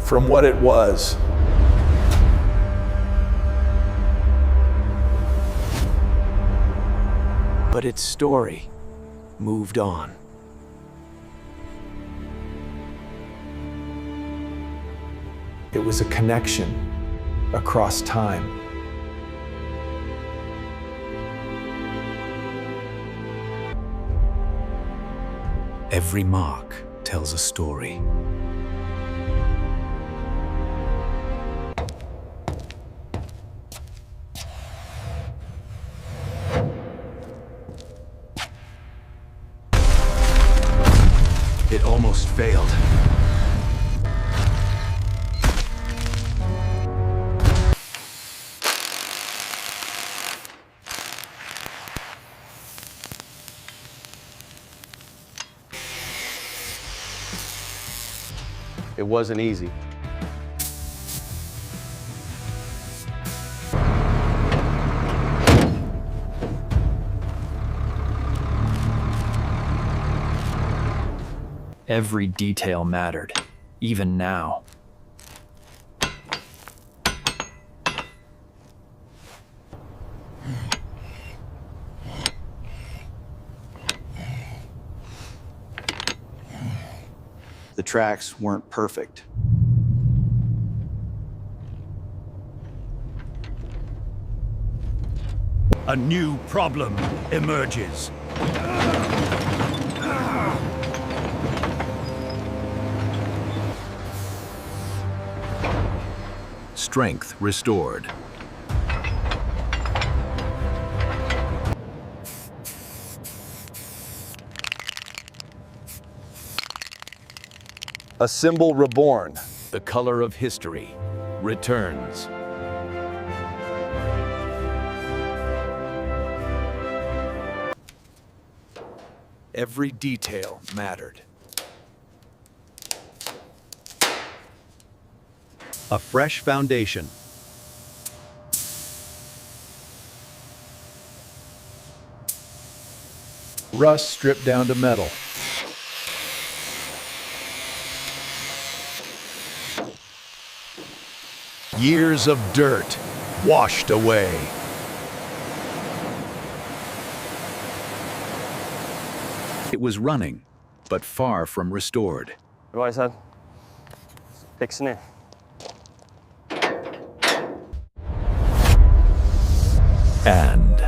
from what it was. But its story moved on. It was a connection across time. Every mark tells a story. It almost failed. It wasn't easy. Every detail mattered, even now. The tracks weren't perfect. A new problem emerges. Strength restored. A symbol reborn. The color of history returns. Every detail mattered. A fresh foundation. Rust stripped down to metal. Years of dirt washed away. It was running, but far from restored. Bra Isad. Fixar ni? And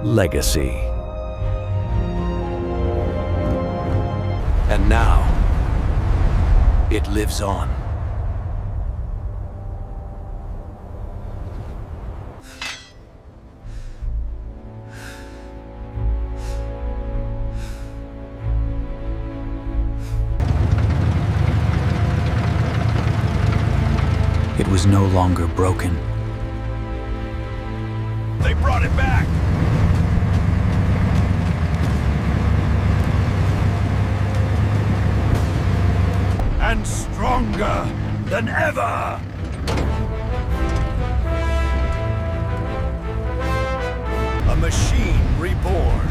legacy. And now, it lives on. It was no longer broken. They brought it back! And stronger than ever! A machine reborn.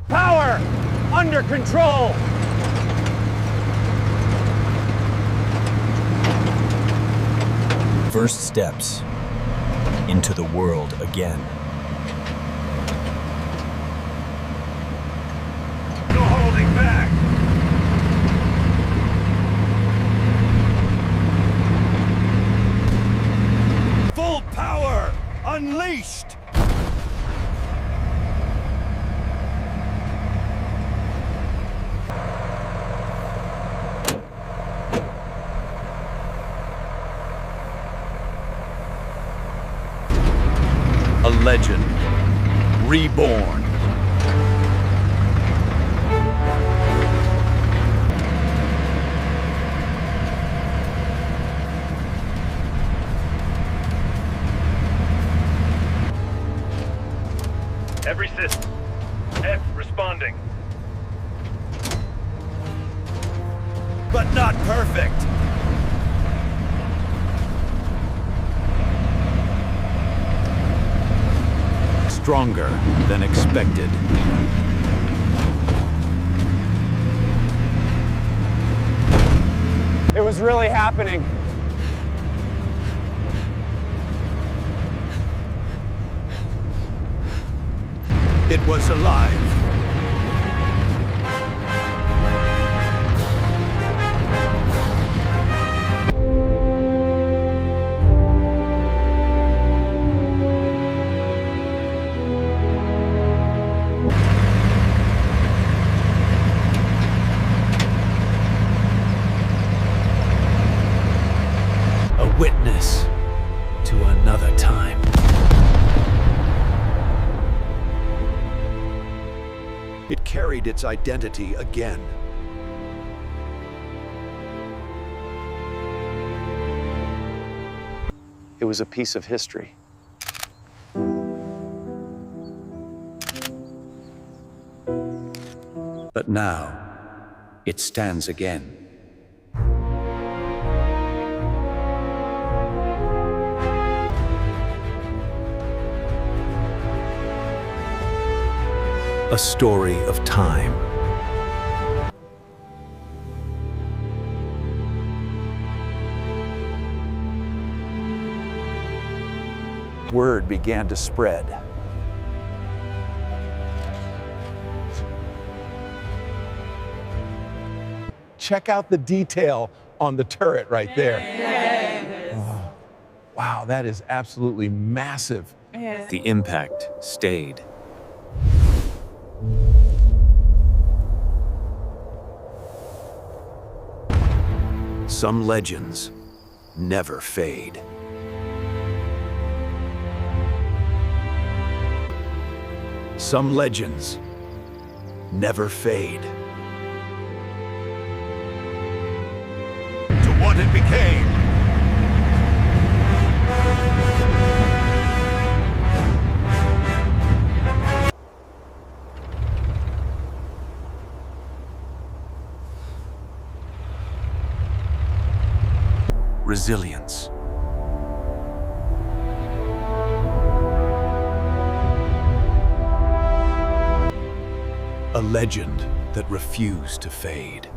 Power under control. First steps into the world again. No holding back. Full power unleashed. A legend reborn. Every system. F responding. But not perfect. stronger than expected. It was really happening. It was alive. A witness to another time. It carried its identity again. It was a piece of history. But now, it stands again. A story of time. Word began to spread. Check out the detail on the turret right there. Oh, wow, that is absolutely massive. The impact stayed. Some legends never fade. Some legends never fade. To what it became. Resilience. A legend that refused to fade.